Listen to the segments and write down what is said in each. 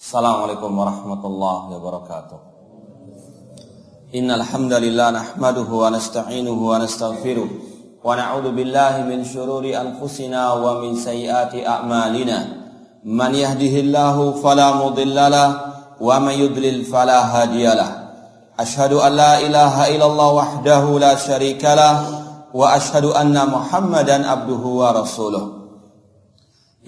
Assalamualaikum warahmatullahi wabarakatuh. Innal hamdalillah nahmaduhu wa nasta'inuhu wa nastaghfiruh wa na'udzu billahi min shururi anfusina wa min sayyiati a'malina. Man yahdihillahu fala mudhillalah wa man yudlil fala hadiyalah. Asyhadu an la ilaha illallah wahdahu la syarikalah wa asyhadu anna Muhammadan abduhu wa rasuluh.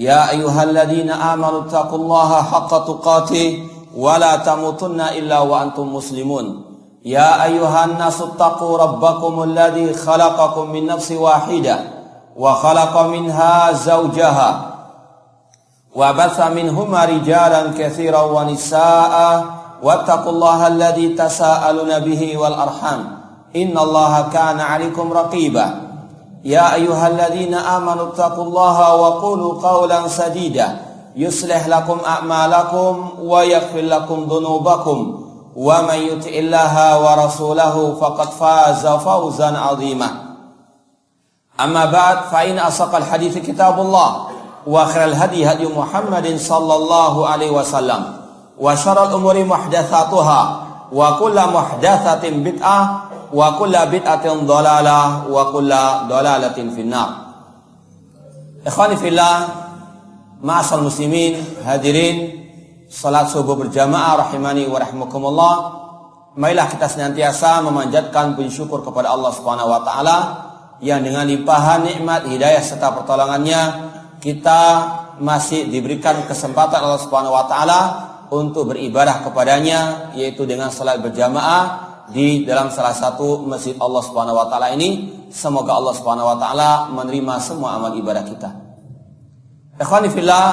Ya ayyuhalladzina amanu taqullaha haqqa tuqatih wa la tamutunna illa wa antum muslimun. Ya ayyuhan nasu taqu rabbakumul ladzi khalaqakum min nafsin wahidah wa khalaqa minha zawjaha wa batha minhuma rijalan katsiran wa nisaa'a wattaqullaha alladzi tasaaluna bihi wal arham innallaha kana 'alaikum raqiba. Ya ayyuhalladzina amanu taqullaha wa qulu qawlan sadida yuslih lakum a'malakum wa yaghfir lakum dhunubakum wa man yuti'illaha wa rasulahu faqad faza fawzan 'azima. Amma ba'd, fa in asaqal hadithi kitabullah wa khairal hadi hadi Muhammadin sallallahu alaihi wasallam wa syarrul umuri muhdatsatuha wa kullu muhdatsatin bid'ah wa kulla bid'atin dhalalah wa kulla dhalalatin finnar. Ikhwani fillah, ma'asal muslimin, hadirin salat subuh berjamaah rahimani wa rahimakumullah. Marilah kita senantiasa memanjatkan puji syukur kepada Allah Subhanahu wa taala yang dengan limpahan nikmat, hidayah serta pertolongannya kita masih diberikan kesempatan Allah Subhanahu wa taala untuk beribadah kepadanya, yaitu dengan salat berjamaah di dalam salah satu masjid Allah Subhanahu wa taala ini. Semoga Allah Subhanahu wa taala menerima semua amal ibadah kita. Ikhwani fillah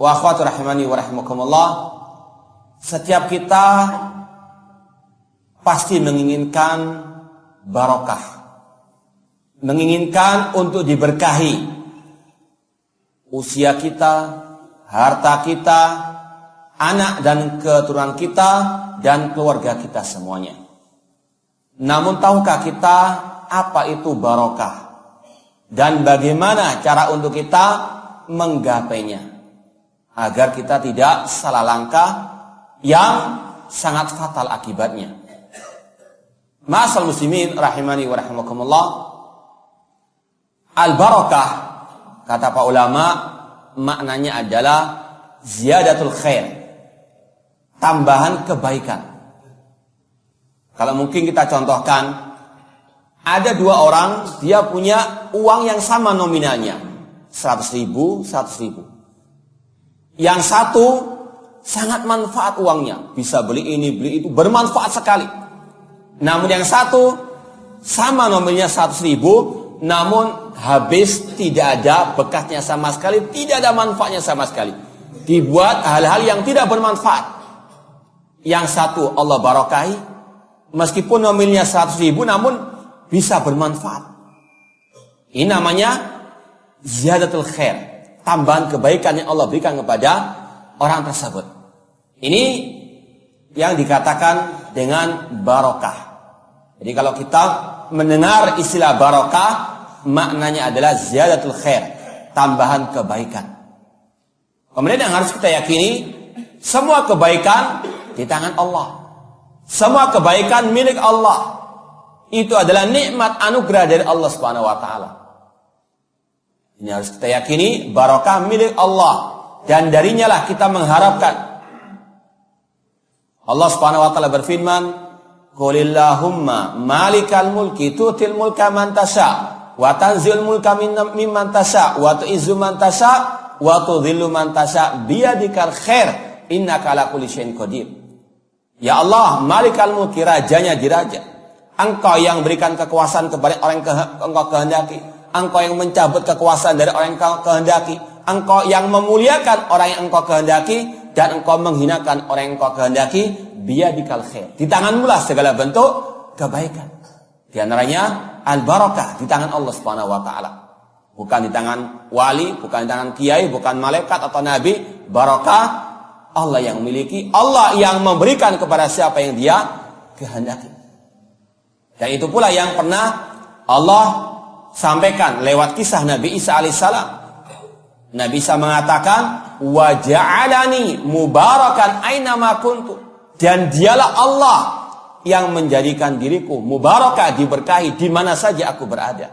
wa akhwati rahimani wa rahimakumullah. Setiap kita pasti menginginkan barokah, menginginkan untuk diberkahi usia kita, harta kita, anak dan keturunan kita, dan keluarga kita semuanya. Namun tahukah kita apa itu barokah? Dan bagaimana cara untuk kita menggapainya? Agar kita tidak salah langkah yang sangat fatal akibatnya. Ma'asal muslimin rahimani wa rahimakumullah. Al-barakah, kata para ulama, maknanya adalah ziyadatul khair, tambahan kebaikan. Kalau mungkin kita contohkan, ada dua orang, dia punya uang yang sama nominalnya, 100.000, 100.000. Yang satu sangat manfaat uangnya, bisa beli ini, beli itu, bermanfaat sekali. Namun yang satu sama nominalnya 100.000, namun habis, tidak ada bekasnya sama sekali, tidak ada manfaatnya sama sekali. Dibuat hal-hal yang tidak bermanfaat. Yang satu Allah barakahi, meskipun nominalnya 100.000 namun bisa bermanfaat. Ini namanya ziyadatul khair, tambahan kebaikan yang Allah berikan kepada orang tersebut. Ini yang dikatakan dengan barokah. Jadi kalau kita mendengar istilah barokah, maknanya adalah ziyadatul khair, tambahan kebaikan. Kemudian yang harus kita yakini, semua kebaikan di tangan Allah. Semua kebaikan milik Allah. Itu adalah nikmat anugerah dari Allah Subhanahu wa taala. Ini harus kita yakini, barokah milik Allah, dan darinya lah kita mengharapkan. Allah Subhanahu wa taala berfirman, "Qulillahumma malikal mulki tu'til mulka man tasha wa tanzilul mulka mimman tasha wa tu'izzu man tasha wa tudhillu man tasha biyadikal khair innaka ala kulli syai'in qadir." Ya Allah, malikal mulki, rajanya diraja. Engkau yang berikan kekuasaan kepada orang yang engkau kehendaki. Engkau yang mencabut kekuasaan dari orang yang engkau kehendaki. Engkau yang memuliakan orang yang engkau kehendaki, dan engkau menghinakan orang yang engkau kehendaki. Biyadikal khair, di tanganmu lah segala bentuk kebaikan. Di antaranya al-barakah di tangan Allah Subhanahu wa taala. Bukan di tangan wali, bukan di tangan kiai, bukan malaikat atau nabi. Barakah Allah yang memiliki, Allah yang memberikan kepada siapa yang dia kehendaki. Dan itu pula yang pernah Allah sampaikan lewat kisah Nabi Isa alaihissalam. Nabi Isa mengatakan, wa ja'alani mubarakan aina ma kuntu. Dan dialah Allah yang menjadikan diriku mubarakah, diberkahi di mana saja aku berada.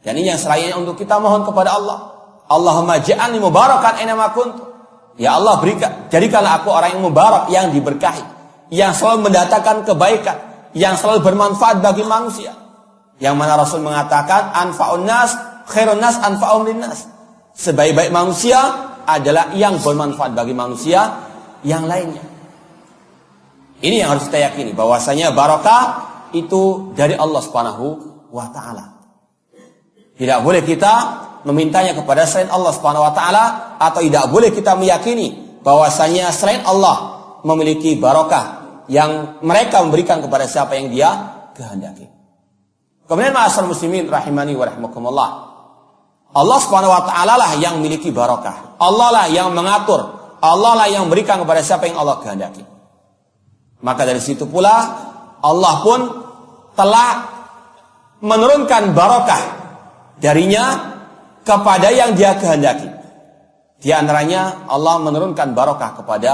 Dan ini yang selayaknya untuk kita mohon kepada Allah. Allahumma ja'alni mubarakan aina ma kuntu. Ya Allah, jadikanlah aku orang yang mubarak, yang diberkahi, yang selalu mendatangkan kebaikan, yang selalu bermanfaat bagi manusia. Yang mana Rasul mengatakan anfa'un nas khairun nas anfa'um linnas. Sebaik-baik manusia adalah yang bermanfaat bagi manusia yang lainnya. Ini yang harus kita yakini, bahwasanya barakah itu dari Allah Subhanahu wa taala. Tidak boleh kita memintanya kepada selain Allah Subhanahu wa taala, atau tidak boleh kita meyakini bahwasanya selain Allah memiliki barakah yang mereka memberikan kepada siapa yang Dia kehendaki. Kemudian ma'asyiral muslimin rahimani wa rahimakumullah, Allah Subhanahu wa taala lah yang memiliki barakah. Allah lah yang mengatur, Allah lah yang memberikan kepada siapa yang Allah kehendaki. Maka dari situ pula Allah pun telah menurunkan barakah darinya kepada yang Dia kehendaki. Di antaranya Allah menurunkan barakah kepada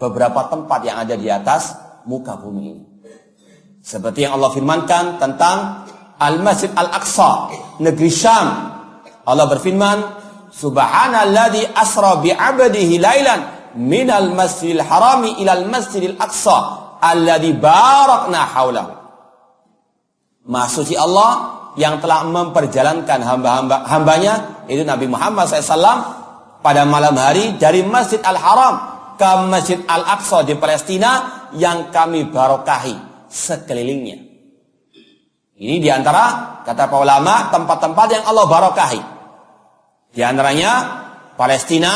beberapa tempat yang ada di atas muka bumi ini. Seperti yang Allah firmankan tentang Al-Masjid Al-Aqsa, negeri Syam. Allah berfirman, Subhanalladzi asra bi'abdihi lailan minal masjidil harami ilal masjidil aqsa alladzi barakna haulahu. Maha suci Allah yang telah memperjalankan hambanya, itu Nabi Muhammad SAW, pada malam hari dari Masjid Al-Haram ke Masjid Al-Aqsa di Palestina yang kami barokahi sekelilingnya. Ini diantara, kata para ulama, tempat-tempat yang Allah barokahi. Di antaranya Palestina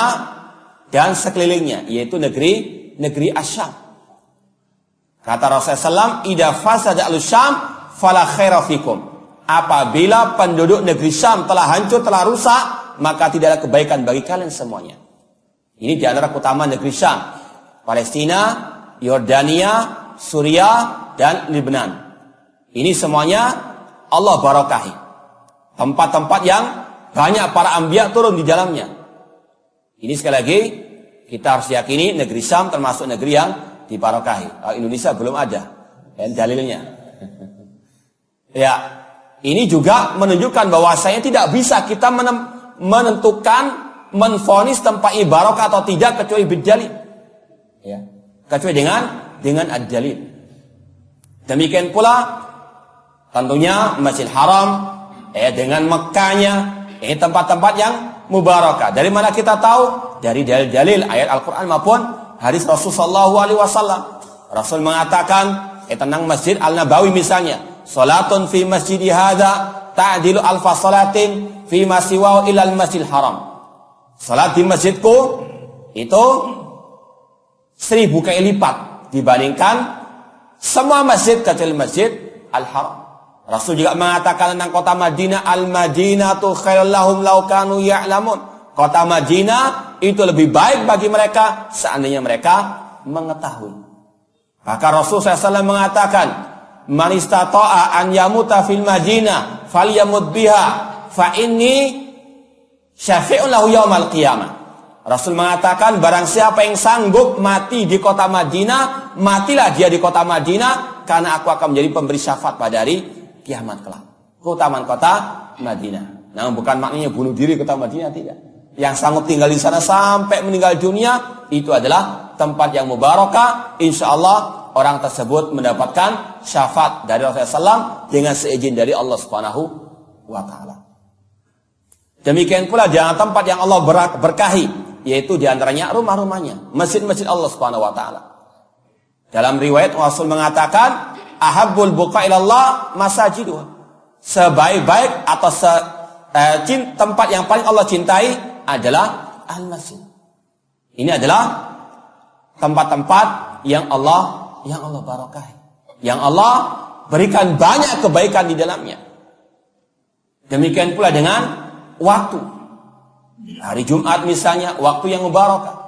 dan sekelilingnya, yaitu negeri Asyam. Kata Rasulullah SAW, idza fasada al-Syam fala khaira fikum. Apabila penduduk negeri Syam telah hancur, telah rusak, maka tidak ada kebaikan bagi kalian semuanya. Ini di antara keutamaan negeri Syam, Palestina, Yordania, Suriah, dan Lebanon. Ini semuanya Allah barakahi. Tempat-tempat yang banyak para anbiya turun di dalamnya. Ini sekali lagi kita harus yakini negeri Syam termasuk negeri yang dibarakahi. Indonesia belum ada dalilnya. Ya, ini juga menunjukkan bahwasanya tidak bisa kita menentukan, menvonis tempat ibadah atau tidak kecuali bidalil. Ya, kecuali dengan ad-dalil. Demikian pula tentunya Masjid Haram dengan Mekkahnya, ini tempat-tempat yang mubarakah. Dari mana kita tahu? Dari dalil-dalil ayat Al-Quran maupun hadis Rasulullah SAW. Rasul mengatakan tentang Masjid Al-Nabawi misalnya, salatun fi masjidi hadza ta'dilu alfa salatin fi ma siwahu ilal Masjidil Haram. Salat di masjidku itu 1000 kali lipat dibandingkan semua masjid kecuali Masjid Al-Haram. Rasul juga mengatakan tentang kota Madinah, al-Madinatu khairul lahum law kanu ya'lamun. Kota Madinah itu lebih baik bagi mereka seandainya mereka mengetahui. Maka Rasul SAW mengatakan, man istata'a an yamuta fil Madinah falyamut biha fa inni syafi'un lahu yaumal qiyamah. Rasul mengatakan, barang siapa yang sanggup mati di kota Madinah, matilah dia di kota Madinah, karena aku akan menjadi pemberi syafaat pada hari kiamat kelak. Keutamaan kota Madinah. Namun bukan maknanya bunuh diri kota Madinah, tidak. Yang sanggup tinggal di sana sampai meninggal dunia, itu adalah tempat yang mubarakah. Insya Allah orang tersebut mendapatkan syafaat dari Rasulullah SAW dengan seizin dari Allah Subhanahu wa Ta'ala. Demikian pula di tempat yang Allah berkahi, yaitu diantaranya rumah-rumahnya, masjid-masjid Allah Subhanahu wa Ta'ala. Dalam riwayat Rasul mengatakan, ahabbul buqa ilallah masajiduh. Sebaik-baik atau tempat yang paling Allah cintai adalah al-masjid. Ini adalah tempat-tempat yang Allah barakahi, yang Allah berikan banyak kebaikan di dalamnya. Demikian pula dengan waktu. Hari Jumat misalnya, waktu yang mubarakah.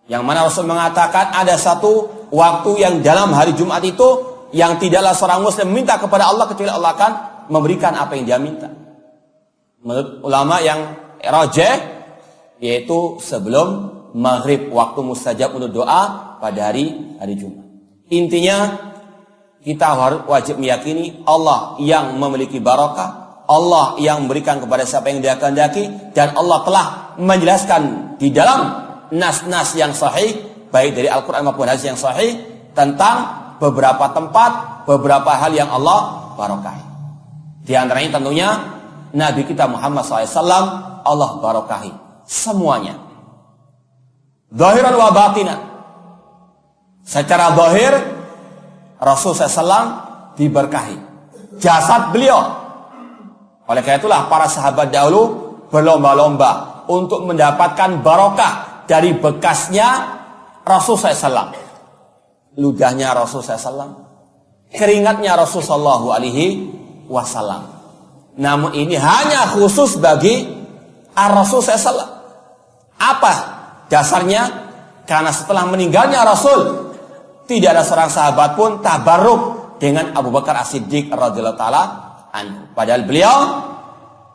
Yang mana Rasul mengatakan ada satu waktu yang dalam hari Jumat itu yang tidaklah seorang muslim minta kepada Allah kecuali Allah akan memberikan apa yang dia minta. Menurut ulama yang rajih, yaitu sebelum maghrib, waktu mustajab untuk doa pada hari Jumat. Intinya kita wajib meyakini Allah yang memiliki barokah, Allah yang memberikan kepada siapa yang Dia kehendaki, dan Allah telah menjelaskan di dalam nas-nas yang sahih, baik dari Al-Quran maupun hadis yang sahih, tentang beberapa tempat, beberapa hal yang Allah barokahi. Di antaranya tentunya Nabi kita Muhammad SAW, Allah barokahi semuanya, zahiran wa batinan. Secara zahir Rasul SAW diberkahi, jasad beliau. Oleh karena itulah para sahabat dahulu berlomba-lomba untuk mendapatkan barokah dari bekasnya Rasul SAW. Ludahnya Rasul SAW, keringatnya Rasul Sallallahu Alaihi Wasallam. Namun ini hanya khusus bagi Rasul SAW. Apa dasarnya? Karena setelah meninggalnya Rasul, tidak ada seorang sahabat pun tabarruk dengan Abu Bakar As-Siddiq radhiyallahu taala anhu. Padahal beliau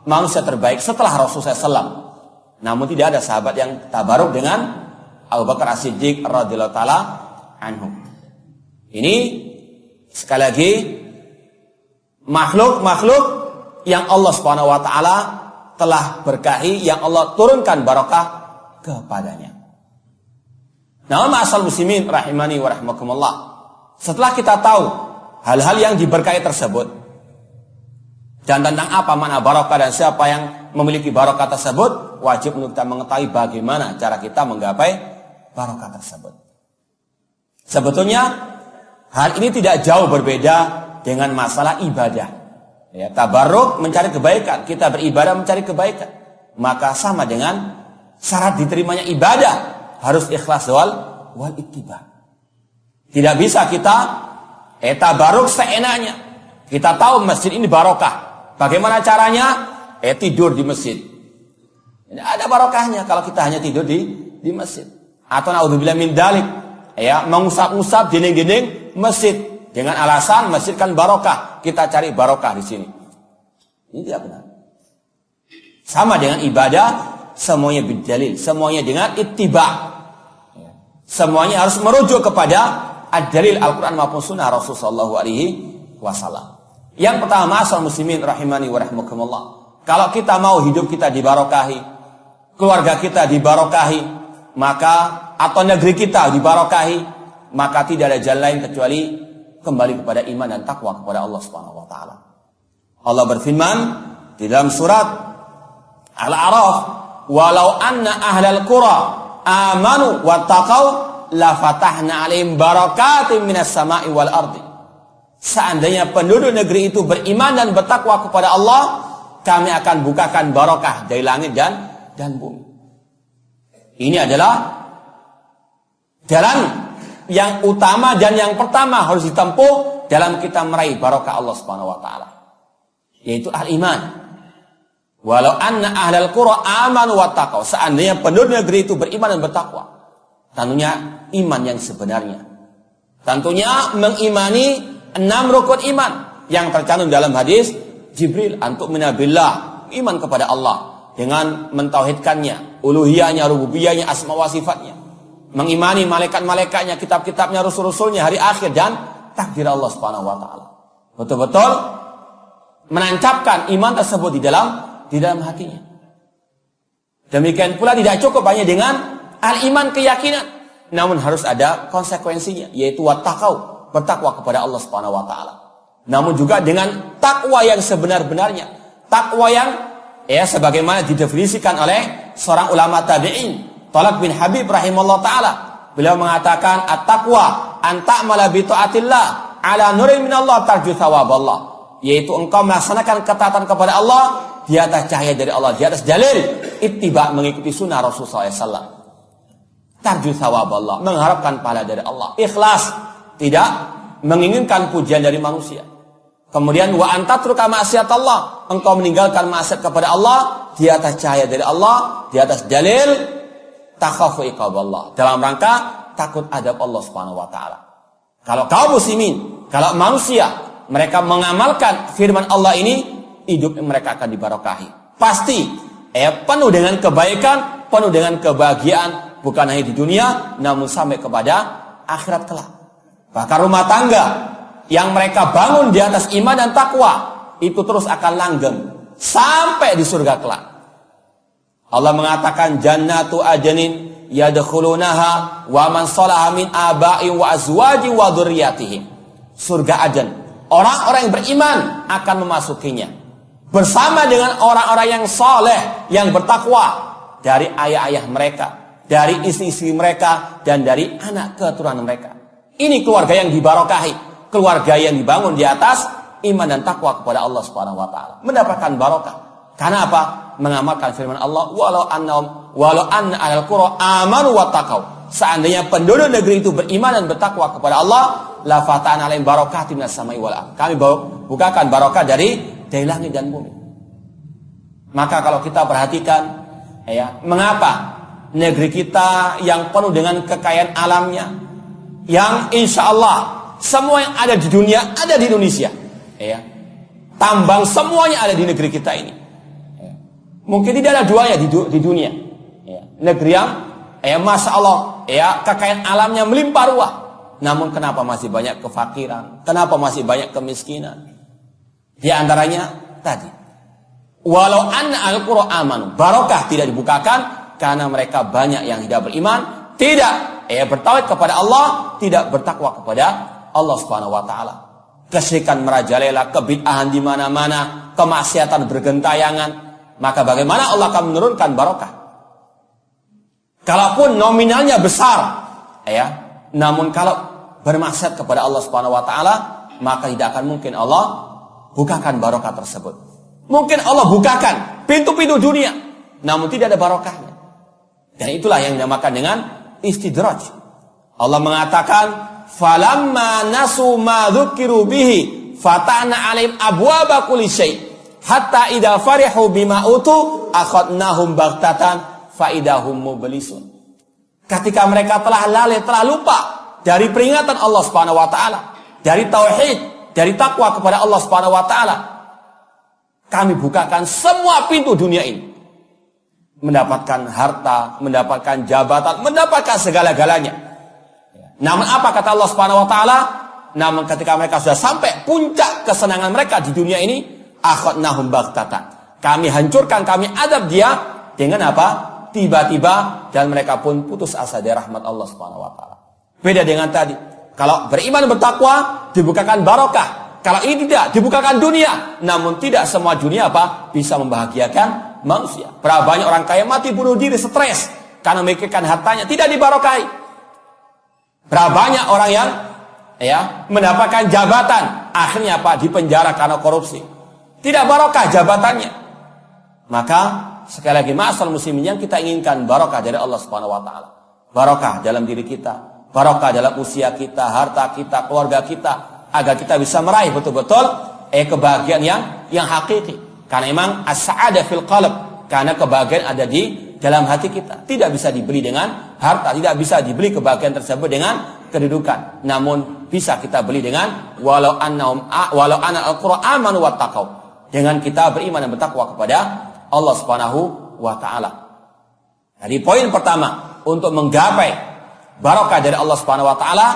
manusia terbaik setelah Rasul SAW. Namun tidak ada sahabat yang tabarruk dengan Abu Bakar As-Siddiq radhiyallahu taala anhu. Ini sekali lagi makhluk-makhluk yang Allah Subhanahu wa taala telah berkahi, yang Allah turunkan barokah kepadanya. Nah, ma'asal muslimin rahimani wa rahimakumullah. Setelah kita tahu hal-hal yang diberkahi tersebut dan tentang apa makna barokah dan siapa yang memiliki barokah tersebut, wajib untuk kita mengetahui bagaimana cara kita menggapai barokah tersebut. Sebetulnya hal ini tidak jauh berbeda dengan masalah ibadah. Ya, tabarruk mencari kebaikan, kita beribadah mencari kebaikan. Maka sama dengan syarat diterimanya ibadah, harus ikhlas wal ittiba. Tidak bisa kita tabarruk seenaknya. Kita tahu masjid ini barokah. Bagaimana caranya? Tidur di masjid. Tidak ada barokahnya kalau kita hanya tidur di masjid. Atau naudzubillah min dzalik, mengusap-usap dinding-dinding masjid dengan alasan masjid kan barokah, kita cari barokah di sini. Ini tidak benar. Sama dengan ibadah, semuanya bidalil, semuanya dengan ittiba. Semuanya harus merujuk kepada ad-dalil Al-Quran maupun sunnah Rasulullah sallallahu alaihi wasallam. Yang pertama, asal muslimin rahimani wa rahimakumullah. Kalau kita mau hidup kita dibarokahi, keluarga kita dibarokahi, maka atau negeri kita dibarokahi, maka tidak ada jalan lain kecuali kembali kepada iman dan takwa kepada Allah Subhanahu wa taala. Allah berfirman di dalam surat Al-A'raf, "Walau anna ahlal qura amanu wattaqau la fatahna 'alaihim barakatim minas sama'i wal ardi." Seandainya penduduk negeri itu beriman dan bertakwa kepada Allah, kami akan bukakan barokah dari langit dan bumi. Ini adalah jalan yang utama dan yang pertama harus ditempuh dalam kita meraih barokah Allah Subhanahu wa taala, yaitu al-iman. Walau anna ahlal qura amanu wattaqau, seandainya penduduk negeri itu beriman dan bertakwa. Tentunya iman yang sebenarnya. Tentunya mengimani 6 rukun iman yang tercantum dalam hadis Jibril, antuk minabillah, iman kepada Allah dengan mentauhidkannya, uluhiyahnya, rububiyahnya, asma wa sifatnya, mengimani malaikat-malaikatnya, kitab-kitabnya, rasul-rasulnya, hari akhir, dan takdir Allah Subhanahu wa taala. Betul-betul menancapkan iman tersebut di dalam hatinya. Demikian pula tidak cukup hanya dengan al-iman, keyakinan, namun harus ada konsekuensinya, yaitu wattaqau, bertakwa kepada Allah Subhanahu wa taala. Namun juga dengan takwa yang sebenar-benarnya, takwa yang sebagaimana didefinisikan oleh seorang ulama tabi'in, Talaq bin Habib rahimahullah taala. Beliau mengatakan at-taqwa an ta'mala bi ta'atillah ala nurin minallah tarju thawaballah, yaitu engkau melaksanakan ketaatan kepada Allah di atas cahaya dari Allah, di atas dalil ittiba, mengikuti sunnah Rasulullah SAW. Tarju thawaballah, mengharapkan pahala dari Allah, ikhlas, tidak menginginkan pujian dari manusia. Kemudian wa antatruka ma'siyat Allah, engkau meninggalkan maksiat kepada Allah di atas cahaya dari Allah, di atas dalil takhafu iqaballah, dalam rangka takut adab Allah Subhanahu wa taala. Kalau kaum muslimin, kalau manusia, mereka mengamalkan firman Allah ini, hidup mereka akan dibarokahi. Pasti penuh dengan kebaikan, penuh dengan kebahagiaan, bukan hanya di dunia, namun sampai kepada akhirat kelak. Bahkan rumah tangga yang mereka bangun di atas iman dan takwa, itu terus akan langgeng sampai di surga kelak. Allah mengatakan jannatu adnin yadkhulunaha wa man salaha min aba'i wa azwaji wa dzurriyyatihim. Surga Aden, orang-orang yang beriman akan memasukinya bersama dengan orang-orang yang saleh, yang bertakwa dari ayah-ayah mereka, dari istri-istri mereka, dan dari anak keturunan mereka. Ini keluarga yang dibarokahi, keluarga yang dibangun di atas iman dan takwa kepada Allah Subhanahu wa taala, mendapatkan barokah. Karena apa? Mengamalkan firman Allah, walau anna ahlal qura amanu wattaqau. Seandainya penduduk negeri itu beriman dan bertakwa kepada Allah, la fatana alaihim barakatin minas samai wal ardh. Kami bukakan barokah dari langit dan bumi. Maka kalau kita perhatikan, ya, mengapa negeri kita yang penuh dengan kekayaan alamnya, yang insya Allah semua yang ada di dunia ada di Indonesia, ya, tambang semuanya ada di negeri kita ini, ya. Mungkin tidak ada duanya di dunia, ya. Negeri yang, ya, masya Allah, ya, kekayaan alamnya melimpah ruah, namun kenapa masih banyak kefakiran, kenapa masih banyak kemiskinan? Di antaranya tadi, walau anna al-qura amanu, barokah tidak dibukakan karena mereka banyak yang tidak beriman, tidak bertauhid kepada Allah, tidak bertakwa kepada Allah Subhanahu wa taala. Kesyirikan merajalela, kebid'ahan di mana-mana, kemaksiatan bergentayangan, maka bagaimana Allah akan menurunkan barokah? Kalaupun nominalnya besar, ya, namun kalau bermaksiat kepada Allah Subhanahu wa taala, maka tidak akan mungkin Allah bukakan barokah tersebut. Mungkin Allah bukakan pintu-pintu dunia, namun tidak ada barokahnya. Dan itulah yang dinamakan dengan istidraj. Allah mengatakan, falamma nasu ma dzukiru bihi fata'na 'alaihim abwaaba kulli syai' hatta idza farihu bima utu akhadnahum baghtatan fa idahum mublisun. Ketika mereka telah lalai, telah lupa dari peringatan Allah Subhanahu wa taala, dari tauhid, dari takwa kepada Allah Subhanahu wa taala, kami bukakan semua pintu dunia ini. Mendapatkan harta, mendapatkan jabatan, mendapatkan segala-galanya. Namun apa kata Allah Subhanahu wa taala? Namun ketika mereka sudah sampai puncak kesenangan mereka di dunia ini, akhadnahum baghtatan. Kami hancurkan, kami adab dia dengan apa? Tiba-tiba, dan mereka pun putus asa dari rahmat Allah Subhanahu wa taala. Beda dengan tadi. Kalau beriman bertakwa, dibukakan barokah. Kalau ini tidak, dibukakan dunia. Namun tidak semua dunia apa? Bisa membahagiakan manusia. Berapa banyak orang kaya mati bunuh diri, stres karena memikirkan hartanya, tidak dibarokahi. Berapa banyak orang yang, ya, mendapatkan jabatan, akhirnya apa? Dipenjara karena korupsi. Tidak barokah jabatannya. Maka sekali lagi, ma'asal muslimin, yang kita inginkan barokah dari Allah Subhanahu wa taala. Barokah dalam diri kita, barokah dalam usia kita, harta kita, keluarga kita, agar kita bisa meraih betul-betul kebahagiaan yang hakiki. Karena memang as-sa'adah fil qalb, karena kebahagiaan ada di dalam hati kita. Tidak bisa dibeli dengan harta, tidak bisa dibeli kebahagiaan tersebut dengan kedudukan. Namun bisa kita beli dengan walau anna al-qura amanu wattaqau, dengan kita beriman dan bertakwa kepada Allah Subhanahu wa taala. Jadi poin pertama, untuk menggapai barokah dari Allah Subhanahu wa taala,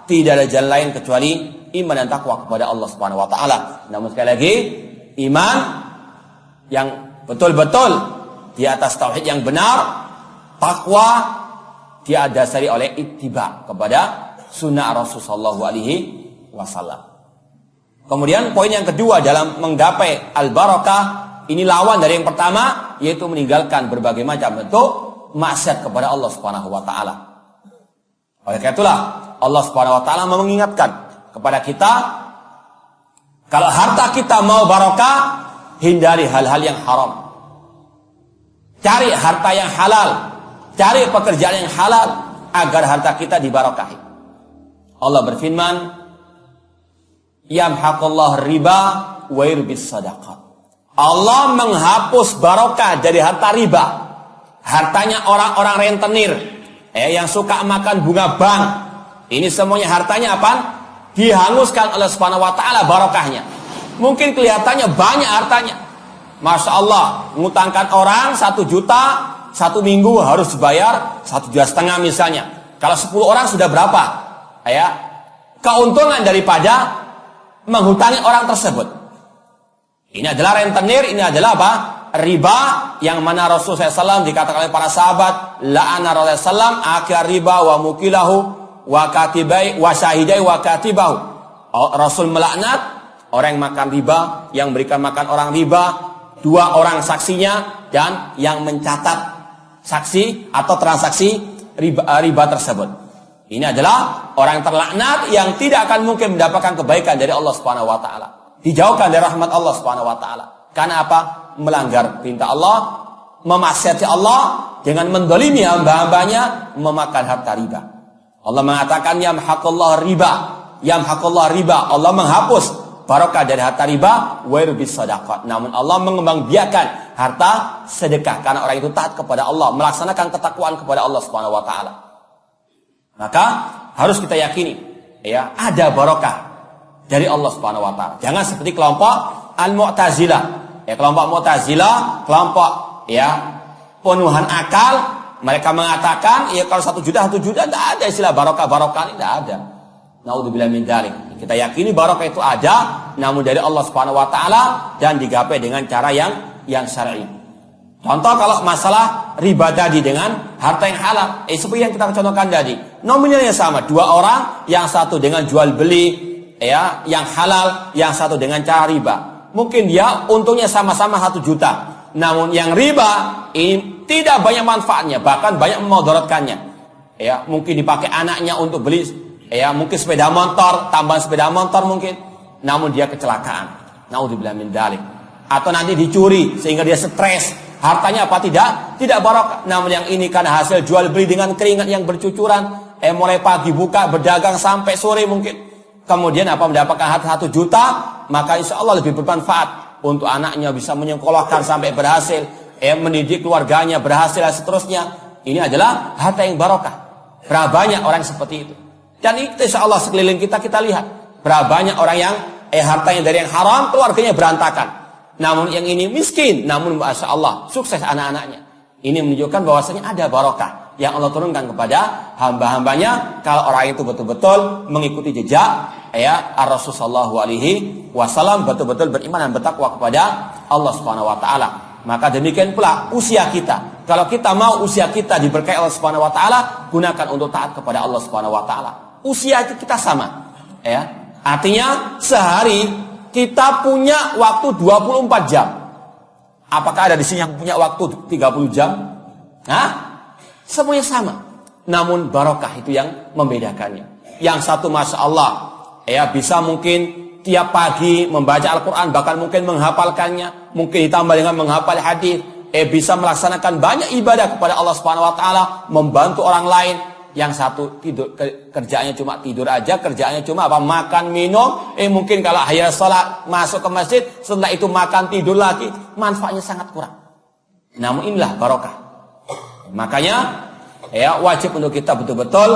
tidak ada jalan lain kecuali iman dan takwa kepada Allah Subhanahu wa taala. Namun sekali lagi, iman yang betul-betul di atas tauhid yang benar, takwa dia dasari oleh ittiba kepada sunnah Rasulullah SAW. Kemudian poin yang kedua dalam menggapai al-barakah, ini lawan dari yang pertama, yaitu meninggalkan berbagai macam bentuk maksiat kepada Allah Subhanahu wa taala. Oleh karena itulah Allah Subhanahu wa taala mengingatkan kepada kita, kalau harta kita mau barokah, hindari hal-hal yang haram. Cari harta yang halal, cari pekerjaan yang halal agar harta kita dibarokahi. Allah berfirman, yamhaqullahu riba wa yurbis sadaqat. Allah menghapus barokah dari harta riba. Hartanya orang-orang rentenir, yang suka makan bunga bank. Ini semuanya hartanya apa? Dihanguskan oleh Subhanahu wa taala barokahnya. Mungkin kelihatannya banyak hartanya. Masya Allah, ngutangkan orang 1 juta, 1 minggu harus dibayar 1,5 juta misalnya. Kalau 10 orang sudah berapa? Ya, keuntungan daripada menghutangi orang tersebut. Ini adalah rentenir, ini adalah apa? Riba, yang mana Rasulullah SAW dikatakan oleh para sahabat, la'ana Rasulullah SAW akil riba wa mukilahu wa katibai wa syahidai wa katibahu. Rasul melaknat orang yang makan riba, yang berikan makan orang riba, 2 orang saksinya, dan yang mencatat saksi atau transaksi riba tersebut. Ini adalah orang terlaknat yang tidak akan mungkin mendapatkan kebaikan dari Allah Subhanahu wa taala. Dijauhkan dari rahmat Allah Subhanahu wa taala. Karena apa? Melanggar perintah Allah, memaksiati Allah dengan mendolimi hamba-hambanya, memakan harta riba. Allah mengatakan yamhaqullah riba, yamhaqullah riba. Allah menghapus barokah dari harta riba, wa yurbis shadaqat. Namun Allah mengembangbiakan harta sedekah karena orang itu taat kepada Allah, melaksanakan ketakwaan kepada Allah Subhanahu wa taala. Maka harus kita yakini, ya, ada barokah dari Allah Subhanahu wa taala. Jangan seperti kelompok Al-Mu'tazilah. Ya, kelompok Mu'tazilah, kelompok ya penuhan akal, mereka mengatakan ya kalau 1 juta tidak ada istilah barokah-barokah, ini tidak ada. Naudzubillah min dzalik. Kita yakini barokah itu ada, namun dari Allah Subhanahu wa taala dan digapai dengan cara yang syar'i. Contoh kalau masalah riba tadi dengan harta yang halal, seperti yang kita contohkan tadi. Nominalnya sama, 2 orang, yang satu dengan jual beli ya yang halal, yang satu dengan cara riba. Mungkin dia untungnya sama-sama 1 juta. Namun yang riba ini tidak banyak manfaatnya, bahkan banyak memudaratkannya. Ya, mungkin dipakai anaknya untuk beli ya mungkin sepeda motor, tambahan sepeda motor mungkin, namun dia kecelakaan. Naudzubillah min dzalik. Atau nanti dicuri sehingga dia stres, hartanya apa tidak barokah. Namun yang ini karena hasil jual beli dengan keringat yang bercucuran, mulai pagi buka berdagang sampai sore mungkin. Kemudian apa mendapatkan harta 1 juta, maka insya Allah lebih bermanfaat untuk anaknya, bisa menyekolahkan sampai berhasil, mendidik keluarganya berhasil dan seterusnya. Ini adalah harta yang barokah. Berapa banyak orang seperti itu. Dan itu insya Allah sekeliling kita lihat berapa banyak orang yang hartanya dari yang haram, keluarganya berantakan. Namun yang ini miskin, namun masya Allah sukses anak-anaknya. Ini menunjukkan bahwasanya ada barokah yang Allah turunkan kepada hamba-hambanya kalau orang itu betul-betul mengikuti jejak Rasul sallallahu alaihi wasallam, betul-betul beriman dan bertakwa kepada Allah Subhanahu wa taala. Maka demikian pula usia kita. Kalau kita mau usia kita diberkahi Allah Subhanahu wa taala, gunakan untuk taat kepada Allah Subhanahu wa taala. Usia kita sama, ya. Artinya sehari kita punya waktu 24 jam. Apakah ada di sini yang punya waktu 30 jam? Hah? Semuanya sama. Namun barokah itu yang membedakannya. Yang satu masya Allah, ya bisa mungkin tiap pagi membaca Al-Quran, bahkan mungkin menghafalkannya, mungkin ditambah dengan menghafal hadis, bisa melaksanakan banyak ibadah kepada Allah Subhanahu wa taala, membantu orang lain. Yang satu tidur, kerjaannya cuma tidur aja, kerjaannya cuma apa? Makan, minum, mungkin kalau hayya salat masuk ke masjid, setelah itu makan, tidur lagi, manfaatnya sangat kurang. Namun inilah barokah. Makanya ya wajib untuk kita betul-betul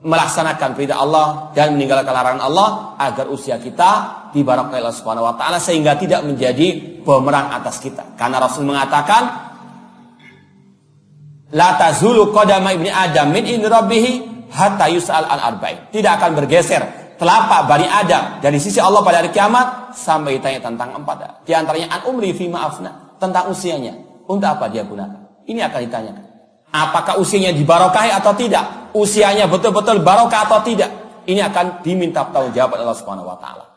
melaksanakan perintah Allah dan meninggalkan larangan Allah agar usia kita dibarakahi Allah Subhanahu wa taala sehingga tidak menjadi bumerang atas kita. Karena Rasul mengatakan la tazulu qadama ibni adam min in rabbih hatta yus'al an arba'in. Tidak akan bergeser telapak Bani Adam dari sisi Allah pada hari kiamat sampai ditanya tentang 4. Di antaranya an umri fi ma'afna, tentang usianya. Untuk apa dia gunakan? Ini akan ditanyakan. Apakah usianya dibarokahi atau tidak? Usianya betul-betul barokah atau tidak? Ini akan diminta tanggung jawab oleh Allah Subhanahu wa taala.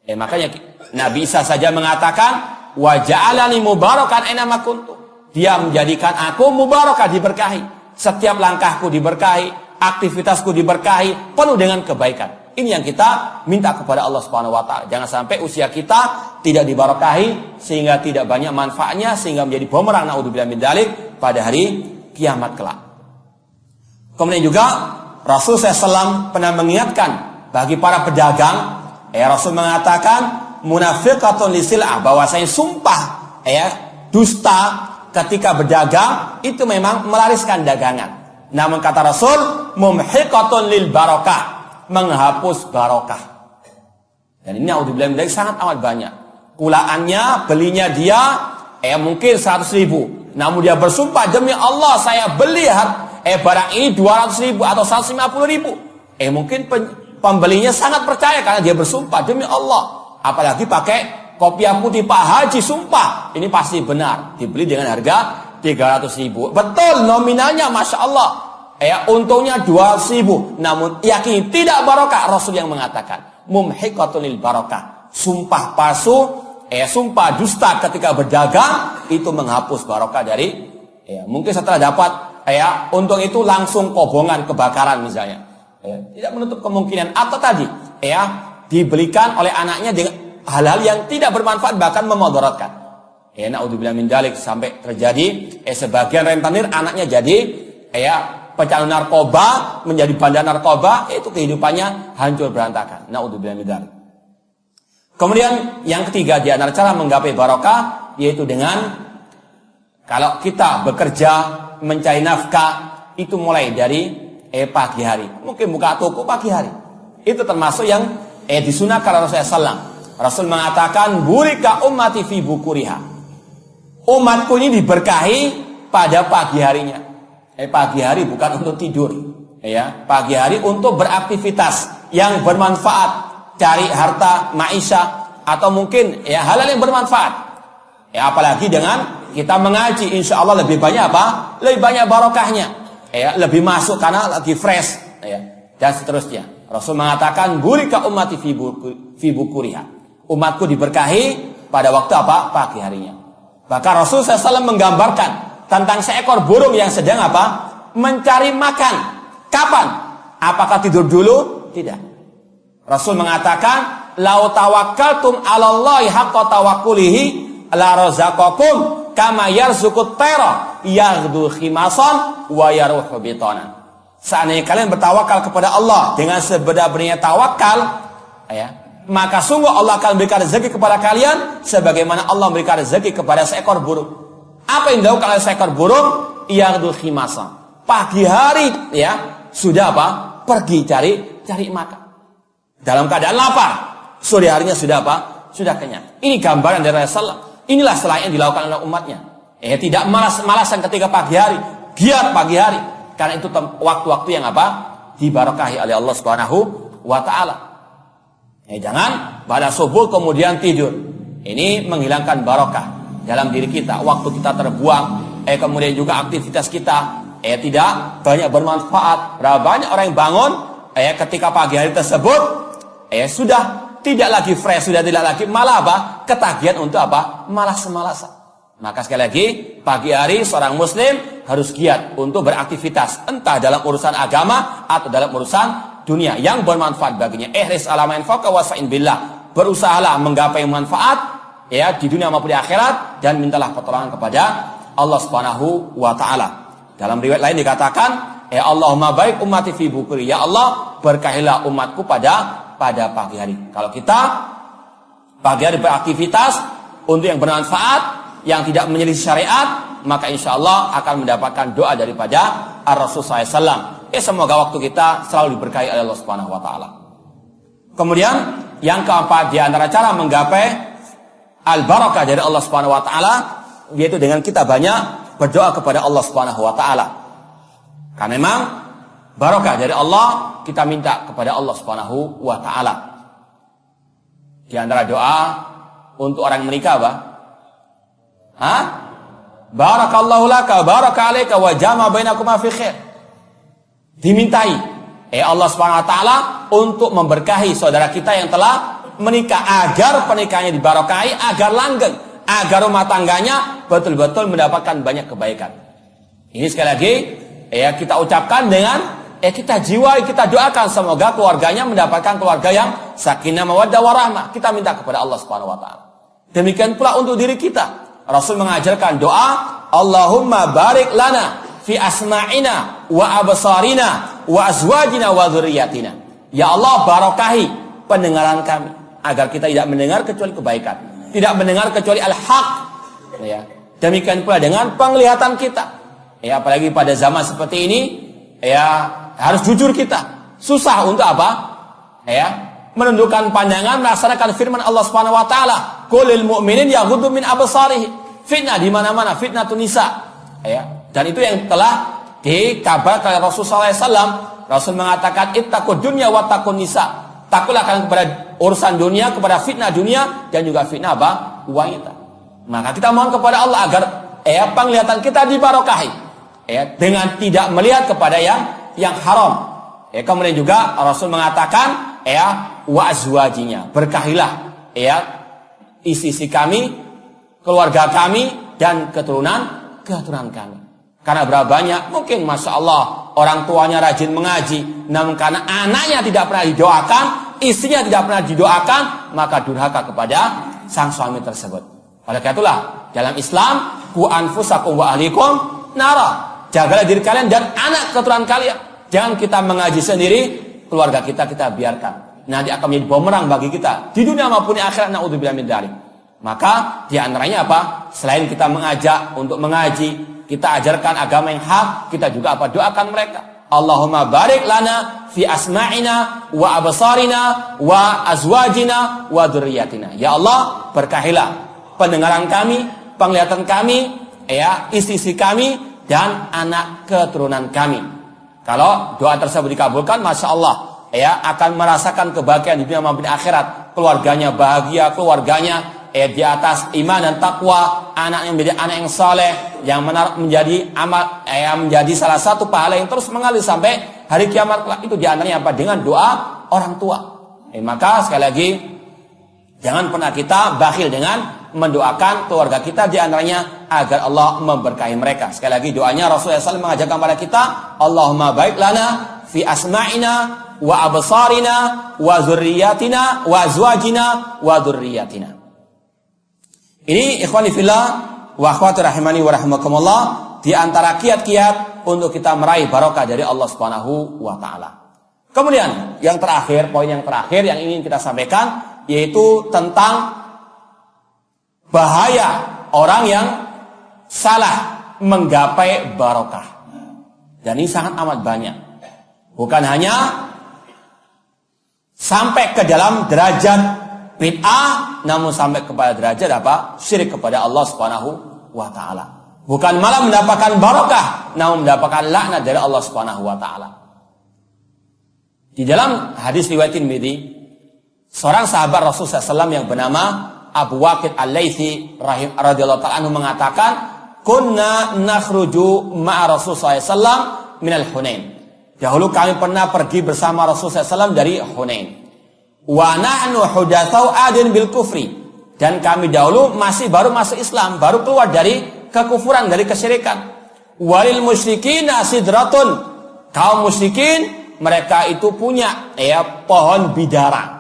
Makanya Nabi Isa saja mengatakan wa ja'alani mubarakan aina ma kuntu. Dia menjadikan aku mubarakah, diberkahi. Setiap langkahku diberkahi, aktivitasku diberkahi, penuh dengan kebaikan. Ini yang kita minta kepada Allah Subhanahu wa taala. Jangan sampai usia kita tidak dibarakahi sehingga tidak banyak manfaatnya sehingga menjadi bumerang naudzubillah min dzalik pada hari kiamat kelak. Kemudian juga Rasul SAW pernah mengingatkan bagi para pedagang, Rasul mengatakan munafiqatun lisil'ah, bahwasanya sumpah dusta ketika berdagang itu memang melariskan dagangan. Namun kata Rasul mumhiqatun lil barakah, menghapus barokah. Dan ini naudzubillah min dzalik sangat amat banyak. Kulaannya belinya dia mungkin 100.000, namun dia bersumpah, demi Allah saya beli barang ini 200.000 atau 150.000. Mungkin pembelinya sangat percaya karena dia bersumpah, demi Allah. Apalagi pakai kopiah putih, Pak Haji sumpah, ini pasti benar, dibeli dengan harga 300.000. Betul, nominalnya Masya Allah, untungnya 200.000, namun yakin tidak barokah. Rasul yang mengatakan mumhiqatul lil barokah, sumpah palsu, sumpah dusta ketika berdagang itu menghapus barokah dari mungkin setelah dapat untung itu langsung kobongan kebakaran misalnya, tidak menutup kemungkinan. Atau tadi dibelikan oleh anaknya dengan hal-hal yang tidak bermanfaat bahkan memudaratkan. Naudzubillah min dzalik, sampai terjadi sebagian rentenir anaknya jadi pecandu narkoba, menjadi bandar narkoba, itu kehidupannya hancur berantakan. Naudzubillah min dzalik. Kemudian yang ketiga di antara cara menggapai barokah yaitu dengan kalau kita bekerja mencari nafkah itu mulai dari pagi hari. Mungkin buka toko pagi hari. Itu termasuk yang disunahkan Rasulullah SAW. Rasul mengatakan burika ummati fi bukuriha. Umatku ini diberkahi pada pagi harinya. Pagi hari bukan untuk tidur, pagi hari untuk beraktivitas yang bermanfaat. Cari harta maisha atau mungkin hal-hal yang bermanfaat. Apalagi dengan kita mengaji, insya Allah lebih banyak apa? Lebih banyak barokahnya. Lebih masuk karena lagi fresh. Dan seterusnya. Rasul mengatakan burika ummati fi bukuriha. Umatku diberkahi pada waktu apa? Pagi harinya. Bahkan Rasul SAW menggambarkan tentang seekor burung yang sedang apa? Mencari makan. Kapan? Apakah tidur dulu? Tidak. Rasul mengatakan, "Lau tawakkaltum 'alallahi haqqa tawakkulihi la razaqakum kama yarzuqut tayra yaghdu khimasan wa yaruhu bitanan." Seandainya kalian bertawakal kepada Allah dengan sebenar-benarnya tawakal, maka sungguh Allah akan memberikan rezeki kepada kalian sebagaimana Allah memberikan rezeki kepada seekor burung. Apa yang dilakukan oleh seekor burung? Yaghdu khimasan. Pagi hari sudah apa? Pergi cari makan. Dalam keadaan lapar, sore harinya sudah apa? Sudah kenyang. Ini gambaran dari Rasulullah. Inilah selain yang dilakukan oleh umatnya. Tidak malas-malasan ketika pagi hari, giat pagi hari. Karena itu waktu-waktu yang apa? Dibarakahi oleh Allah Subhanahu wa taala. Jangan pada subuh kemudian tidur. Ini menghilangkan barokah dalam diri kita. Waktu kita terbuang, kemudian juga aktivitas kita tidak banyak bermanfaat. Berapa banyak orang yang bangun ketika pagi hari tersebut sudah tidak lagi fresh, sudah tidak lagi, malah apa? Ketagihan untuk apa? Malas-malasan. Maka sekali lagi, pagi hari seorang muslim harus giat untuk beraktivitas, entah dalam urusan agama atau dalam urusan dunia yang bermanfaat baginya. Ihris ala ma yanfa'uka wasta'in billah. Berusahalah menggapai manfaat di dunia maupun di akhirat dan mintalah pertolongan kepada Allah Subhanahu wa taala. Dalam riwayat lain dikatakan, Allahumma baik ummati fi bukuri. Ya Allah, berkahilah umatku pada pagi hari. Kalau kita pagi hari beraktivitas untuk yang bermanfaat, yang tidak menyelisih syariat, maka insya Allah akan mendapatkan doa daripada Ar-Rasul SAW. Semoga waktu kita selalu diberkahi oleh Allah Subhanahu wa taala. Kemudian yang keempat di antara cara menggapai al-barakah dari Allah Subhanahu wa taala yaitu dengan kita banyak berdoa kepada Allah Subhanahu wa taala. Karena memang barokah dari Allah kita minta kepada Allah Subhanahu wa taala. Di antara doa untuk orang menikah apa? Barakallahu laka baraka alayka wa jama bainakuma fi khair. Dimintai Allah Subhanahu wa taala untuk memberkahi saudara kita yang telah menikah agar pernikahannya dibarokahi, agar langgeng, agar rumah tangganya betul-betul mendapatkan banyak kebaikan. Ini sekali lagi kita ucapkan dengan kita jiwai, kita doakan semoga keluarganya mendapatkan keluarga yang sakinah mawaddah warahmah. Kita minta kepada Allah Subhanahu wa taala. Demikian pula untuk diri kita. Rasul mengajarkan doa, Allahumma barik lana fi asma'ina wa absarina wa azwajina wa dzurriyyatina. Ya Allah, barakahi pendengaran kami agar kita tidak mendengar kecuali kebaikan, tidak mendengar kecuali al-haq. Demikian pula dengan penglihatan kita. Apalagi pada zaman seperti ini, harus jujur kita. Susah untuk apa? Menundukkan pandangan, melaksanakan firman Allah Subhanahu wa taala, "Qulil mu'minin yaghuddu min absarihim." Fitnah di mana-mana, fitnah nisa. Ya. Dan itu yang telah dikabarkan oleh Rasulullah SAW. Rasul mengatakan, ittaqud dunya wa taqun nisa. Takutlah kalian kepada urusan dunia, kepada fitnah dunia, dan juga fitnah apa? Wanita. Maka kita mohon kepada Allah agar penglihatan kita dibarokahi, dengan tidak melihat kepada yang haram. Kemudian juga Rasul mengatakan, wa azwajinya, berkahilah istri kami, keluarga kami, dan keturunan kami. Karena berapa banyak, mungkin Masya Allah, orang tuanya rajin mengaji, namun karena anaknya tidak pernah didoakan, istrinya tidak pernah didoakan, maka durhaka kepada sang suami tersebut. Oleh karena itulah, dalam Islam, ku anfusakum wa ahlikum nara. Jagalah diri kalian dan anak keturunan kalian. Jangan kita mengaji sendiri, keluarga kita biarkan. Nanti akan menjadi bumerang bagi kita di dunia maupun di akhirat. Na'udzubillah min dzalik. Maka di antaranya apa? Selain kita mengajak untuk mengaji, kita ajarkan agama yang hak, kita juga doakan mereka. Allahumma barik lana fi asma'ina wa absarina wa azwajina wa dzurriyyatina. Ya Allah, berkahilah pendengaran kami, penglihatan kami, istri kami, dan anak keturunan kami. Kalau doa tersebut dikabulkan, Masya Allah, akan merasakan kebahagiaan di dunia maupun di akhirat. Keluarganya bahagia, keluarganya di atas iman dan takwa, anak yang menjadi anak yang saleh, yang menjadi amal, menjadi salah satu pahala yang terus mengalir sampai hari kiamat. Itu diantaranya apa? Dengan doa orang tua. Maka sekali lagi, jangan pernah kita bakhil dengan mendoakan keluarga kita, diantaranya agar Allah memberkahi mereka. Sekali lagi doanya Rasulullah SAW mengajarkan kepada kita, Allahumma baik lana fi asma'ina wa absarina wa zurriyatina wa azwajina wa dzurriyyatina. Ini ikhwani fillah wa akhwati rahimani wa rahimakumullah, di antara kiat-kiat untuk kita meraih barokah dari Allah Subhanahu wa taala. Kemudian yang terakhir, poin yang terakhir yang ingin kita sampaikan, yaitu tentang bahaya orang yang salah menggapai barokah. Dan ini sangat amat banyak. Bukan hanya sampai ke dalam derajat bid'ah, namun sampai kepada derajat apa? Syirik kepada Allah Subhanahu wa taala. Bukan malah mendapatkan barokah, namun mendapatkan laknat dari Allah Subhanahu wa taala. Di dalam hadis riwayat Tirmidzi, seorang sahabat Rasulullah SAW yang bernama Abu Waqid Al-Laitsi radhiyallahu ta'ala anhu mengatakan, "Kunna nakhruju ma'a Rasulullah SAW minal Hunain." Dahulu kami pernah pergi bersama Rasulullah SAW dari Hunain. Wa nahnu hudatsau adin bil kufri, dan kami dahulu baru masuk Islam, baru keluar dari kekufuran, dari kesyirikan. Walil musyrikina sidratun, kaum musyrikin mereka itu punya pohon bidara.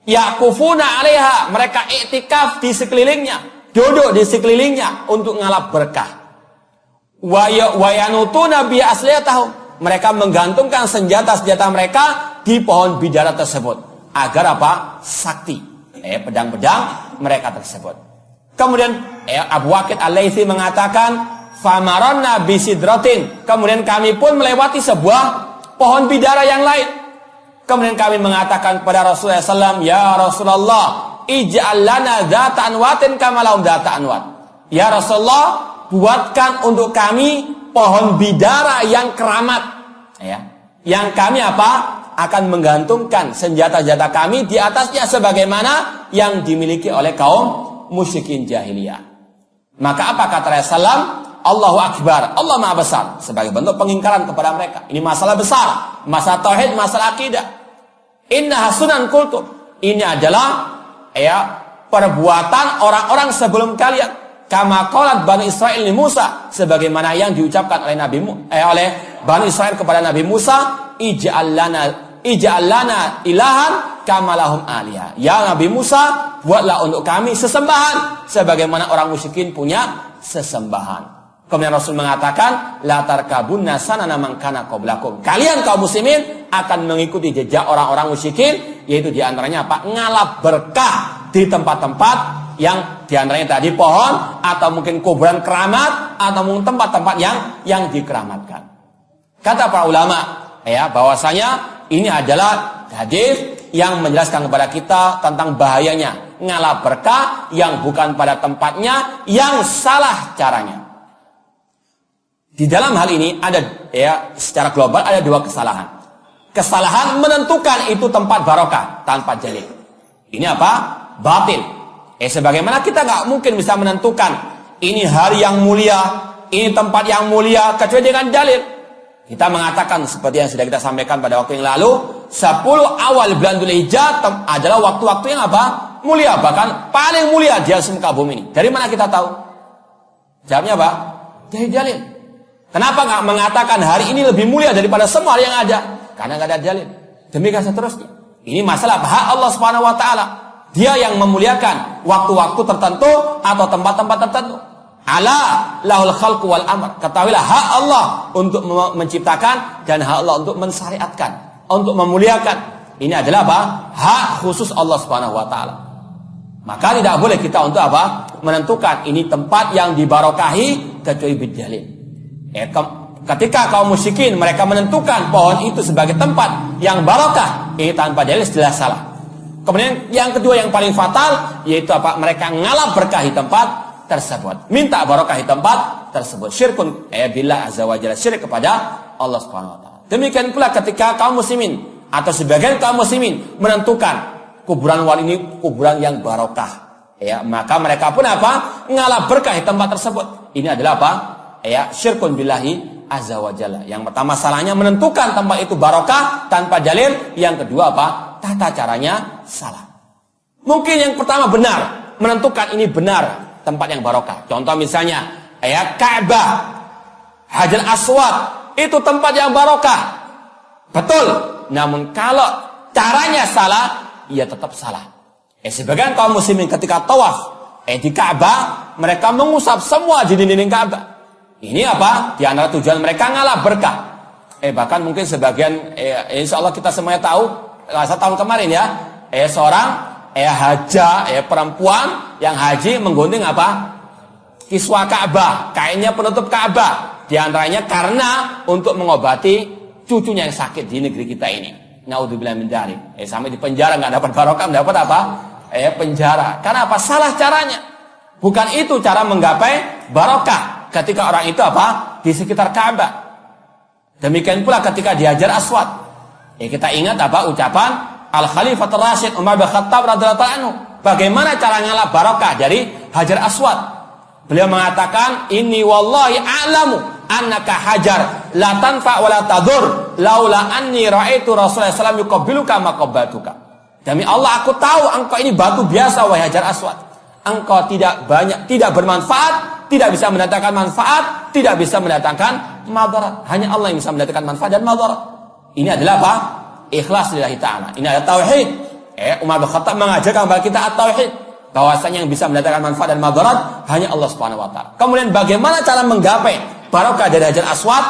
Yakufuna 'alaiha, mereka iktikaf di sekelilingnya, duduk di sekelilingnya untuk ngalap berkah. Wa yanutuna bi asliyatahum, mereka menggantungkan senjata-senjata mereka di pohon bidara tersebut. Agar apa? Sakti. Pedang-pedang mereka tersebut. Kemudian Abu Waqid Al-Laitsi mengatakan, famaronna bisidratin, kemudian kami pun melewati sebuah pohon bidara yang lain. Kemudian kami mengatakan kepada Rasulullah SAW, ya Rasulullah, ij'al lana dzata anwatin kama lahum dzata anwat. Ya Rasulullah, buatkan untuk kami pohon bidara yang keramat. Yang kami apa? Akan menggantungkan senjata-senjata kami di atasnya sebagaimana yang dimiliki oleh kaum musyrikin jahiliyah. Maka apa kata Rasulullah? Allahu Akbar, Allah Maha Besar, sebagai bentuk pengingkaran kepada mereka. Ini masalah besar, masalah tauhid, masalah akidah. Inna hasunan kultum, ini adalah perbuatan orang-orang sebelum kalian. Kama qalat Bani Israil li Musa, sebagaimana yang diucapkan oleh oleh Bani Israil kepada Nabi Musa, ij'al lana ilahan kama lahum alihah. Ya Nabi Musa, buatlah untuk kami sesembahan sebagaimana orang musyrikin punya sesembahan. Kemudian Rasul mengatakan, la tarkabunna sanana man kana qablakum. Kalian kaum muslimin akan mengikuti jejak orang-orang musyrikin, yaitu diantaranya apa? Ngalap berkah di tempat-tempat yang diantaranya tadi pohon, atau mungkin kuburan keramat, atau mungkin tempat-tempat yang dikeramatkan. Kata para ulama, bahwasanya ini adalah hadis yang menjelaskan kepada kita tentang bahayanya ngalap berkah yang bukan pada tempatnya, yang salah caranya. Di dalam hal ini ada ya secara global ada dua kesalahan. Kesalahan menentukan itu tempat barokah tanpa dalil. Ini apa? Batil. Sebagaimana kita nggak mungkin bisa menentukan ini hari yang mulia, ini tempat yang mulia kecuali dengan dalil. Kita mengatakan seperti yang sudah kita sampaikan pada waktu yang lalu, 10 awal bulan Dzulhijjah adalah waktu-waktu yang apa? Mulia, bahkan paling mulia di atas muka bumi ini. Dari mana kita tahu? Jawabnya apa? Dari dalil. Kenapa nggak mengatakan hari ini lebih mulia daripada semua hari yang ada? Karena nggak ada dalil. Demikian seterusnya. Ini masalah hak Allah Subhanahu Wa Taala. Dia yang memuliakan waktu-waktu tertentu atau tempat-tempat tertentu. Ala lahul khalqu wal amr. Ketahuilah hak Allah untuk menciptakan dan hak Allah untuk mensyariatkan, untuk memuliakan. Ini adalah apa? Hak khusus Allah Subhanahu Wa Taala. Maka tidak boleh kita untuk apa? Menentukan ini tempat yang dibarokahi kecuali bidalil. Ketika kaum musyrikin mereka menentukan pohon itu sebagai tempat yang barokah, ini tanpa dalil jelas salah. Kemudian yang kedua yang paling fatal yaitu apa? Mereka ngalap berkahi tempat tersebut, minta barokahi tempat tersebut. Syirkun billah azza wa jalla, syirik kepada Allah Subhanahu wa taala. Demikian pula ketika kaum muslimin atau sebagian kaum muslimin menentukan kuburan wali ini kuburan yang barokah, ya, maka mereka pun apa? Ngalap berkahi tempat tersebut. Ini adalah apa? Ya, syirkun billahi azza wa jalla. Yang pertama salahnya menentukan tempat itu barokah tanpa dalil. Yang kedua apa? Tata caranya salah. Mungkin yang pertama benar, menentukan ini benar tempat yang barokah. Contoh misalnya, ya Ka'bah, Hajar Aswad itu tempat yang barokah. Betul. Namun kalau caranya salah, ia tetap salah. Sebagian kaum muslimin ketika tawaf di Ka'bah, mereka mengusap semua di dinding Ka'bah. Ini apa? Di antara tujuan mereka ngalap berkah. Bahkan mungkin sebagian, insya Allah kita semuanya tahu, tahun kemarin ya, seorang haja, perempuan yang haji menggunting apa? Kiswa Ka'bah, kainnya penutup Ka'bah. Di antaranya karena untuk mengobati cucunya yang sakit di negeri kita ini. Naudzubillah min dzalik. Sampai di penjara nggak dapat barokah, dapat apa? Penjara. Karena apa? Salah caranya. Bukan itu cara menggapai barokah. Ketika orang itu apa? Di sekitar Ka'bah. Demikian pula ketika di Hajar Aswad. Kita ingat apa? Ucapan Al-Khalifatul Rasyid Umar bin Khattab radhiyallahu anhu. Bagaimana cara ngalap barokah dari Hajar Aswad? Beliau mengatakan, "Inni wallahi a'lamu annaka hajar la tanfa wa la tadur laula anni ra'aitu Rasulullah sallallahu alaihi wasallam yuqabbiluka ma qabbaltuka." Demi Allah, aku tahu engkau ini batu biasa wahai Hajar Aswad. Engkau tidak bermanfaat, tidak bisa mendatangkan manfaat, tidak bisa mendatangkan madarat. Hanya Allah yang bisa mendatangkan manfaat dan madarat. Ini adalah apa? Ikhlas lillahi ta'ala. Ini adalah tauhid. Umar bin Khattab mengajarkan kepada kita at-tauhid, bahwasanya yang bisa mendatangkan manfaat dan madarat hanya Allah Subhanahu wa taala. Kemudian bagaimana cara menggapai barokah dari Hajar Aswad?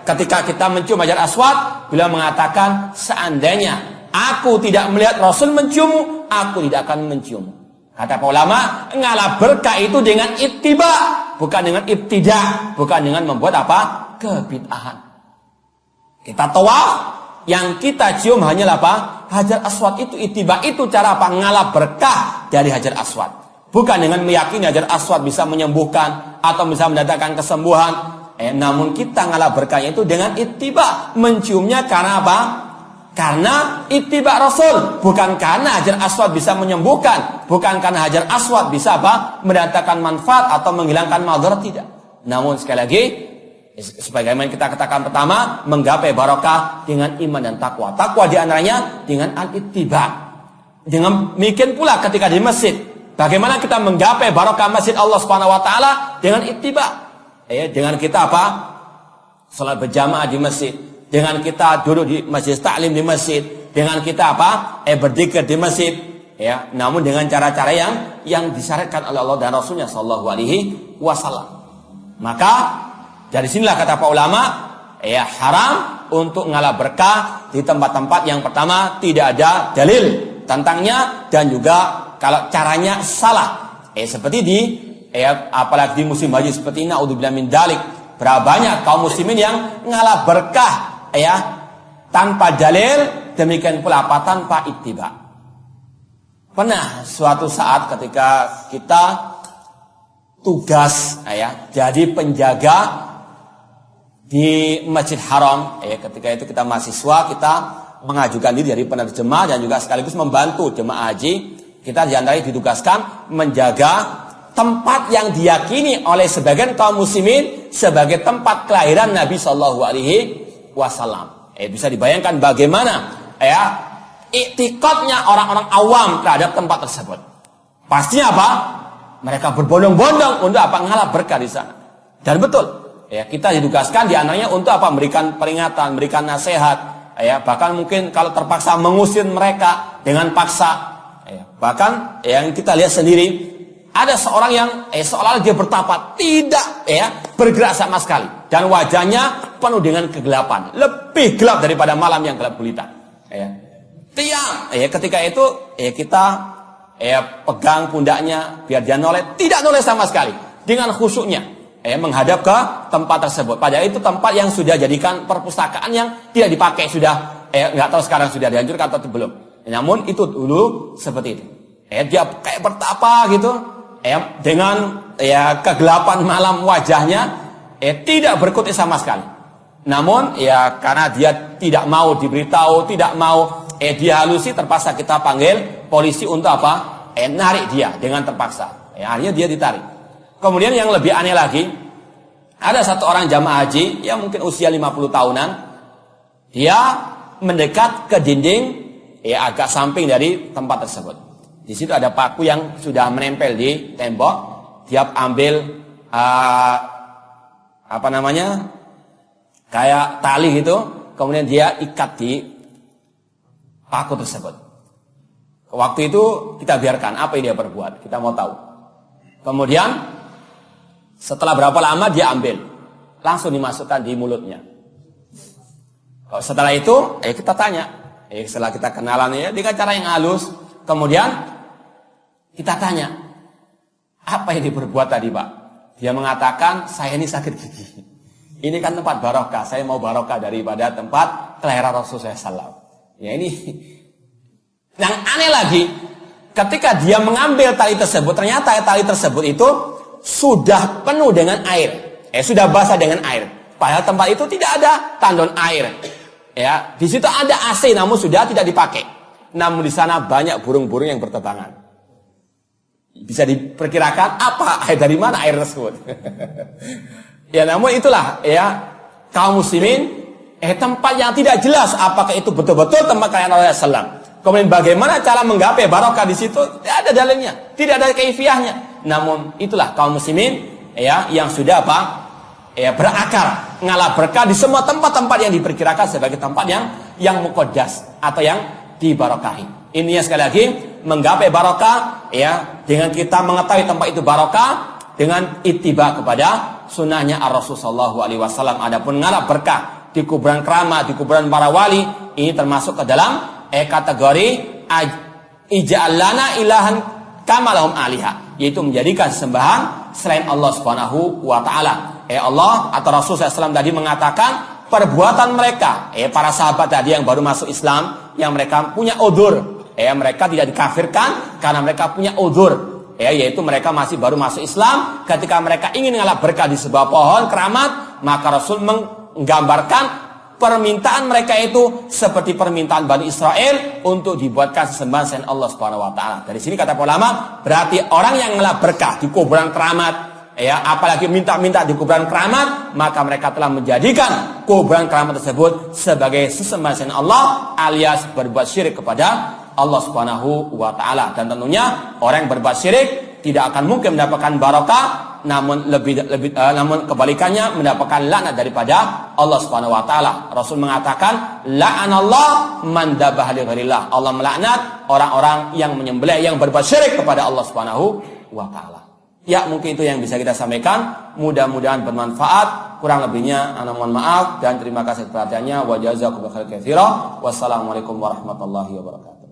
Ketika kita mencium Hajar Aswad, beliau mengatakan, seandainya aku tidak melihat Rasul menciummu, aku tidak akan menciummu. Kata para ulama, ngalap berkah itu dengan ittiba, bukan dengan ibtida, bukan dengan membuat apa? Kebid'ahan. Kita tawaf, yang kita cium hanyalah apa? Hajar Aswad itu ittiba, itu cara apa? Ngalap berkah dari Hajar Aswad. Bukan dengan meyakini Hajar Aswad bisa menyembuhkan atau bisa mendatangkan kesembuhan. Namun kita ngalap berkahnya itu dengan ittiba, menciumnya karena apa? Karena ittiba Rasul, bukan karena Hajar Aswad bisa menyembuhkan, bukan karena Hajar Aswad bisa apa? Mendatangkan manfaat atau menghilangkan madarat, tidak. Namun sekali lagi, sebagaimana kita katakan pertama, menggapai barokah dengan iman dan takwa. Takwa diantaranya dengan al-ittiba. Dengan demikian pula ketika di masjid, bagaimana kita menggapai barokah masjid Allah Subhanahu wa taala dengan ittiba. Dengan kita apa? Salat berjamaah di masjid. Dengan kita duduk di masjid taklim di masjid, dengan kita apa? Berzikir di masjid, ya. Namun dengan cara-cara yang disyariatkan oleh Allah dan Rasulnya sallallahu alaihi wasallam. Maka dari sinilah kata para ulama, haram untuk ngalap berkah di tempat-tempat yang pertama tidak ada dalil tentangnya, dan juga kalau caranya salah. Seperti apalagi di musim haji seperti ini, naudzubillah min dzalik. Berapa banyak kaum muslimin yang ngalap berkah tanpa dalil, demikian pula apa? Tanpa ittiba. Pernah suatu saat ketika kita tugas jadi penjaga di Masjid Haram. Ketika itu kita mahasiswa, kita mengajukan diri dari penerjemah dan juga sekaligus membantu jemaah haji. Kita diantaranya ditugaskan menjaga tempat yang diyakini oleh sebagian kaum muslimin sebagai tempat kelahiran Nabi Shallallahu Alaihi Wasallam. Bisa dibayangkan bagaimana iktikadnya orang-orang awam terhadap tempat tersebut. Pastinya apa? Mereka berbondong-bondong untuk apa? Ngalah berkah di sana. Dan betul, kita ditugaskan diantaranya untuk apa? Memberikan peringatan, memberikan nasihat. Bahkan mungkin kalau terpaksa mengusir mereka dengan paksa. Bahkan yang kita lihat sendiri, ada seorang yang seolah-olah dia bertapa, tidak bergerak sama sekali, dan wajahnya penuh dengan kegelapan, lebih gelap daripada malam yang gelap gulita. Ketika itu kita pegang pundaknya biar dia noleh, tidak noleh sama sekali, dengan khusyuknya menghadap ke tempat tersebut. Padahal itu tempat yang sudah jadikan perpustakaan yang tidak dipakai, sudah nggak tahu sekarang sudah dihancurkan atau belum. Namun itu dulu seperti itu. Dia kayak bertapa gitu. Dengan kegelapan malam wajahnya tidak berkutik sama sekali. Namun karena dia tidak mau diberitahu, tidak mau dihalusi, terpaksa kita panggil polisi untuk apa? Narik dia dengan terpaksa. Akhirnya dia ditarik. Kemudian yang lebih aneh lagi, ada satu orang jamaah haji yang mungkin usia 50 tahunan. Dia mendekat ke dinding agak samping dari tempat tersebut. Di situ ada paku yang sudah menempel di tembok. Dia ambil kayak tali gitu, kemudian dia ikat di paku tersebut. Waktu itu kita biarkan apa yang dia perbuat, kita mau tahu. Kemudian setelah berapa lama dia ambil, langsung dimasukkan di mulutnya. Setelah itu kita tanya, setelah kita kenalan dengan cara yang halus, kemudian kita tanya, apa yang diperbuat tadi Pak? Dia mengatakan, saya ini sakit gigi. Ini kan tempat barokah, saya mau barokah daripada tempat kelahiran Rasulullah SAW. Ini yang aneh lagi, ketika dia mengambil tali tersebut, ternyata tali tersebut itu sudah penuh dengan air. Sudah basah dengan air. Padahal tempat itu tidak ada tandon air. Di situ ada AC, namun sudah tidak dipakai. Namun di sana banyak burung-burung yang berterbangan. Bisa diperkirakan apa dari mana air tersebut. Namun itulah kaum muslimin tempat yang tidak jelas apakah itu betul-betul tempat kelahiran Rasulullah SAW. Kemudian bagaimana cara menggapai barokah di situ? Tidak ada dalilnya, tidak ada kaifiahnya. Namun itulah kaum muslimin yang sudah berakar ngalah berkah di semua tempat-tempat yang diperkirakan sebagai tempat yang muqaddas atau yang dibarokahi. Ini sekali lagi menggapai barokah dengan kita mengetahui tempat itu barokah dengan ittiba kepada sunnahnya Ar-Rasul sallallahu alaihi wasallam. Adapun ngalap berkah di kuburan keramat, di kuburan para wali, ini termasuk ke dalam kategori ij'al lana ilahan kama lahum aliha, yaitu menjadikan sembahan selain Allah Subhanahu wa taala. Allah atau Rasul sallallahu alaihi wasallam tadi mengatakan perbuatan mereka para sahabat tadi yang baru masuk Islam, yang mereka punya udzur, mereka tidak dikafirkan karena mereka punya udzur, yaitu mereka masih baru masuk Islam. Ketika mereka ingin ngalap berkah di sebuah pohon keramat, maka Rasul menggambarkan permintaan mereka itu seperti permintaan Bani Israel untuk dibuatkan sesembahan selain Allah Subhanahu wa taala. Dari sini kata ulama, berarti orang yang ngalap berkah di kuburan keramat, apalagi minta-minta di kuburan keramat, maka mereka telah menjadikan kuburan keramat tersebut sebagai sesembahan selain Allah, alias berbuat syirik kepada Allah Subhanahu wa taala. Dan tentunya orang yang berbuat syirik tidak akan mungkin mendapatkan barokah, namun namun kebalikannya mendapatkan laknat daripada Allah Subhanahu wa taala. Rasul mengatakan, la'anallah man dabaha li ghairillah. Allah melaknat orang-orang yang menyembelih, yang berbuat syirik kepada Allah Subhanahu wa taala. Mungkin itu yang bisa kita sampaikan. Mudah-mudahan bermanfaat. Kurang lebihnya ana mohon maaf dan terima kasih perhatiannya. Wa jazakumullahu khairan katsiran. Wassalamualaikum warahmatullahi wabarakatuh.